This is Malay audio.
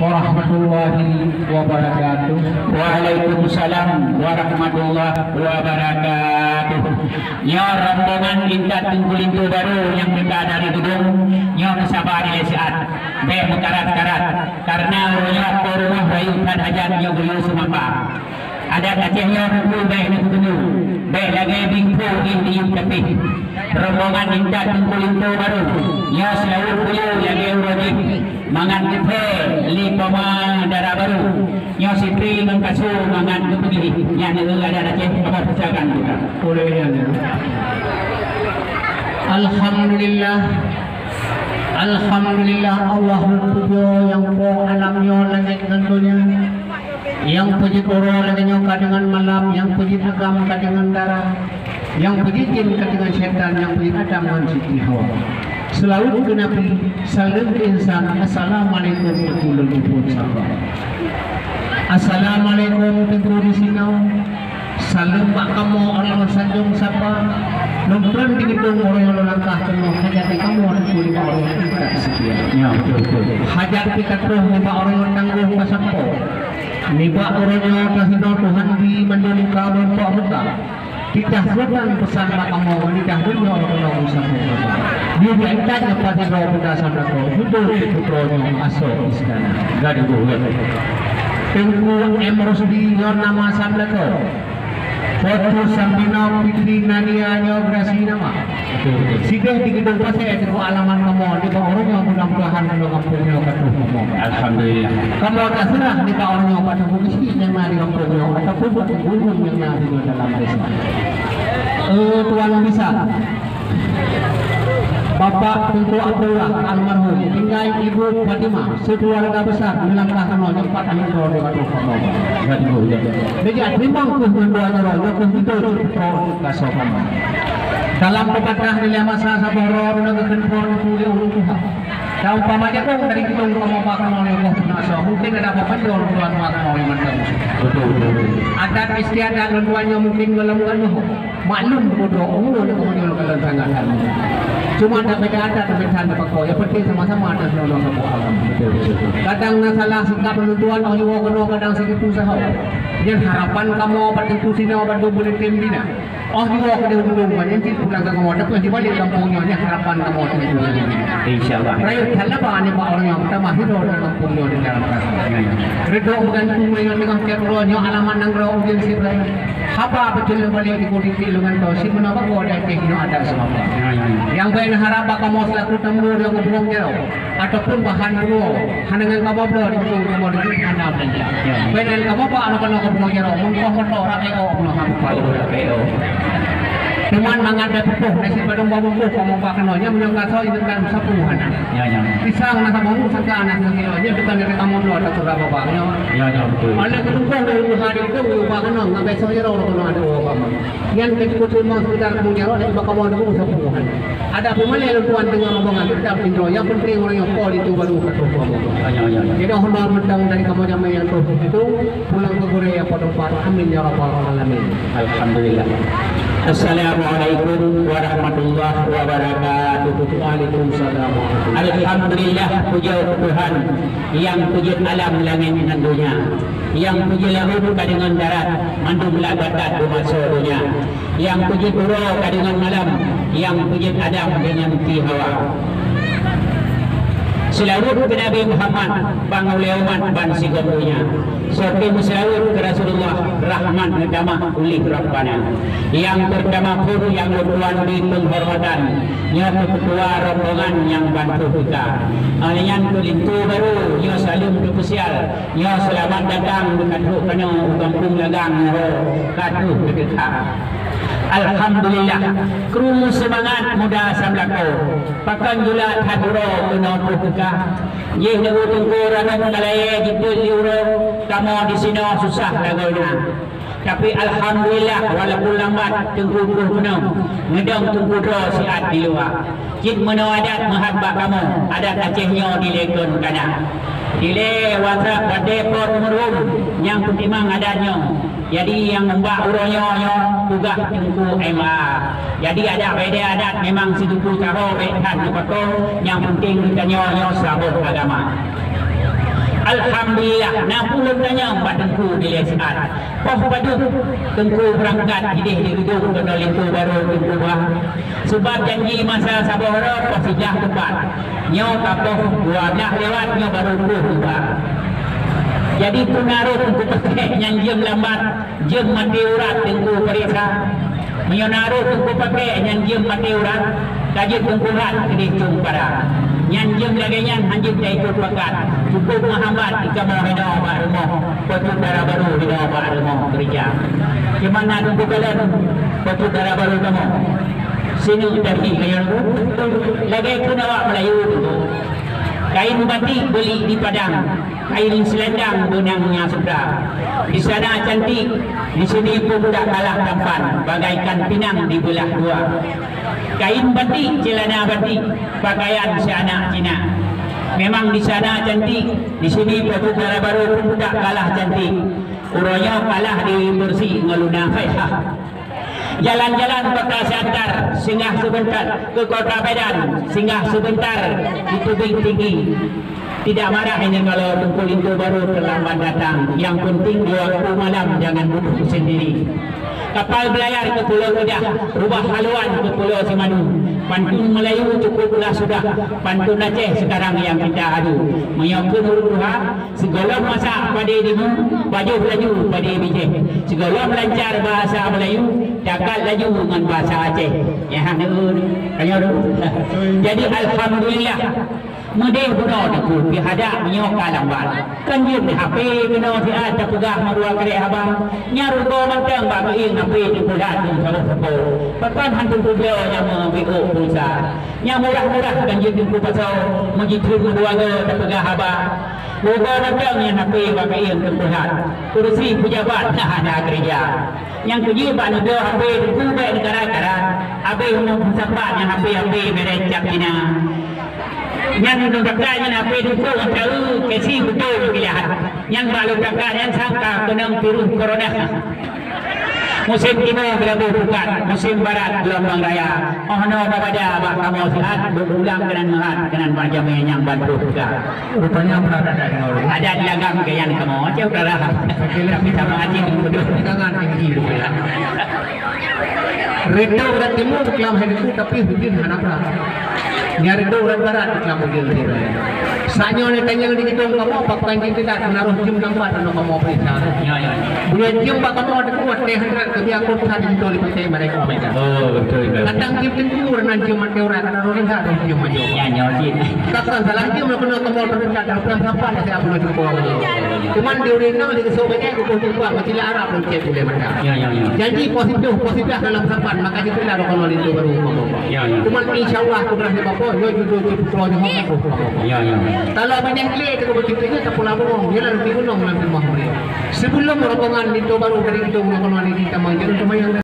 warahmatullahi wabarakatuh. Waalaikumsalam warahmatullahi wabarakatuh. Nyo rombongan Intat Tungkulintu baru yang kita dari gedung nyo kesabar di lesiat be mekarat-karat karena nyo rumah rayutan hajat nyo guyu sumapa ada kacehnya kumpul be nutunu be lagi bingku ini tapi rombongan Intat Tungkulintu baru nyo selalu guyu lagi urodi mangan kita li pama darah baru nyo sipri mengkasu mangan kepegi yang ada Aceh apa pecakan kita Olehnya Alhamdulillah, Alhamdulillah Allah pujo yang po alamnya langit dan dunia, yang puji koro laginya kadangan malam, yang puji agam kadangan darah, yang puji jin kadangan syaitan, yang puji Adam dan Siti Hawa. Selalu ke Nabi, salam ke insan. Assalamualaikum warahmatullahi wabarakatuh. Assalamualaikum warahmatullahi wabarakatuh. Salam pak kamu orang sanjung sapa nongkrong di gedung orang langkah kamu hajat kamu orang kulit orang tidak sekian. ya betul Hajat kita terus niba orang tangguh pasapo. Niba orangnya kahino Tuhan di mandiri kamu pak muka. Kita sebutkan pesan pak kamu wanita dunia orang usaha. Dia diantanya pada roh berdasar aku. Hidup putranya asal istana. gaduh Tengku Emrosdi yor nama samlako. Foto Sampino Fitri Nadia Nyograsi nama. Sidah di gedung pasir itu alaman kamu di bawah orangnya mudah-mudahan kampungnya katuh kamu. alhamdulillah Kamu tak serah di bawah orangnya katuh bukti yang mari kampungnya ataupun gunung yang ada di dalam desa. Tuan bisa. Bapak Tengku Abdullah almarhum tinggal Ibu Fatimah sekeluarga besar melangkahkan wajib Pak Amin Roh Dewa gaduh jadi terima kasih mendoanya roh itu kasokan dalam pepatah di masa saboro menegakkan pohon kuli ulu Tuhan dan umpamanya kok dari kita kamu makan oleh Allah Nasa mungkin ada apa jual tuan makan oleh mantan betul adat istiadat keduanya mungkin melakukan maklum bodoh umur kemudian kalau sangat cuma ada beda adat dan beda ada pakau yang penting sama-sama ada seluruh satu alam kadang nasalah sikap penutuan oh iwo kena kadang segitu sahau dan harapan kamu obat itu sini obat dua boleh tim dina oh iwo kena dulu banyak sih pulang ke kamu tapi di balik kampungnya ini harapan kamu itu insyaallah rakyat kenapa ane pak orang yang pertama hidup di kampungnya di dalam rasa redo bergantung dengan kerronya alaman nanggro ujian sirah apa betul balik di kulit ilungan kau sih menapa kau ada tekno ada semua yang baik harap kamu selaku tembur yang berbuang jauh ataupun bahan dulu hanangan kamu belum dibuang kamu di mana belanja baik kamu pak anak-anak berbuang jauh mungkin kau orang kau belum kamu cuman mangada pupuh nasi padang bawang pupuh kamu pakai nonya menyangka tahu itu kan sapuhan ya pisang nasa bawang saka anak kilonya bukan dari kamu lo ada surga bapaknya ya betul ada ketumpang dari hari itu pakai nong nggak bisa aja orang kalau ada kamu yang kecil mau sekitar kamu jauh ada bakal mau ada sapuhan ada pemain yang tuan dengan rombongan tidak pinjau yang penting orang yang pol itu baru ketemu ya jadi honor medang dari kamu jamaah yang terus itu pulang ke Korea pada part amin ya rabbal alamin alhamdulillah. Assalamualaikum warahmatullahi wabarakatuh. Waalaikumsalam. Alhamdulillah puja Tuhan yang puji alam langit dan dunia, yang puji laut dengan darat mandum labatat masa dunia, yang puji pura dengan malam, yang puji Adam dengan Hawa. Selawat ke Nabi Muhammad panguleuman ban sigomunya sopi selawat ke Rasulullah rahman ngedamah ulih Rabbana yang berdamah pun yang berduan di penghormatan nya ketua rombongan yang bantu kita alian kulintu baru nya salim spesial nya selamat datang dekat rukanya kampung lagang katuh dekat alhamdulillah kru semangat muda samlako pakan jula haduro unotu buka ye nego tungku ranan ngalaya jidul liuro kamu di sini susah lagoina tapi alhamdulillah walaupun lambat tungku penuh ngedong tungku do siat di luar jid meno adat mahabba kamu adat Acehnya dilekon kana dile wasa bade por murum yang putimang adatnya jadi yang mbak uronya tugah tungku MA jadi ada beda adat memang si tungku caro betan pako yang penting kita nyonya sabut agama Alhamdulillah, nak pulang tanya empat tengku di Lesat. Poh padu tengku berangkat hidih di gedung kena lintu baru tengku bah. Sebab janji masa sabara poh sejah tempat. Nyo kapoh 12 lewat nyo baru tempat. Jadi pengaruh tengku pakai yang jem lambat, jem mati urat tengku periksa. Nyo naruh tengku pakai yang jem mati urat, kaji tengku rat di pada. Yang laganya hanjib dia ikut pekat cukup Muhammad jika berhidau Pak Rumah Patut darah baru hidau Pak Rumah kerja gimana tunggu kalian Patut darah baru kamu sini dari kalian lagi kena awak Melayu kain batik beli di Padang kain selendang benangnya sudah di sana cantik di sini pun tak kalah tampan bagaikan pinang dibelah dua kain batik celana batik pakaian seanak Cina memang di sana cantik di sini Patut darah baru pun tak kalah cantik uranya kalah di bersih ngeluna faihah jalan-jalan kota Siantar singgah sebentar ke kota Medan singgah sebentar di tebing tinggi tidak marah hanya kalau tengku lintu baru terlambat datang yang penting di waktu malam jangan duduk sendiri kapal belayar ke Pulau Kedah rubah haluan ke Pulau Simanu pantun Melayu cukuplah sudah pantun Aceh sekarang yang kita adu menyokong Tuhan segala masa pada dirimu baju laju pada bijih segala melancar bahasa Melayu cakap laju dengan bahasa Aceh ya jadi alhamdulillah Mudih benar aku pihada menyokal lambat. Kan dia di HP kena si ada pegah marua kerek abang. Nyaru go macam bagi ing HP di pulat tu sama sepo. Papan hantu tu dia yang WO pulsa. Yang murah-murah kan dia tu pasal menjitru dua go tak pegah abang. Go macam yang HP bagi ing di pulat. Kursi pejabat dah ada kerja. Yang kerja pak dia HP tu baik negara-negara. Abai umum sambat yang HP merecap Cina. Yang duduknya apa itu tahu kesi betul pilihan yang baru kakak yang sangka kena virus corona musim timur berlabuh bukan musim barat gelombang raya oh no pada abah kamu sihat berulang dengan mehat dengan macam yang bantu juga rupanya berada ada dagang ke yang kamu macam darah tapi sama aja duduk dagangan tinggi Redo orang timur kelam itu tapi bikin anak nyari do orang barat kelam begini sanyo ni tanya di gedung kamu pakai kita naruh jam nampak dan kamu periksa punya jam pak kamu ada kuat teh tapi aku tadi itu dipakai mereka oh betul kadang jam timur dan jam mati orang naruh ni tak jam aja ya nyojin takkan salah jam nak kena kamu periksa dan pelan sampai saya belum cukup cuman di urina di kesobanya aku pun cukup macam Arab pun cek boleh mereka jadi positif dalam sampan maka itu naruh kalau itu baru cuman insyaallah aku berani bapak yo judul pulau ni aku kalau banyak kali itu begitu tak pulau bohong dia lalu di gunung nanti mau sebelum rombongan itu baru dari itu kalau ni kita manjur cuma yang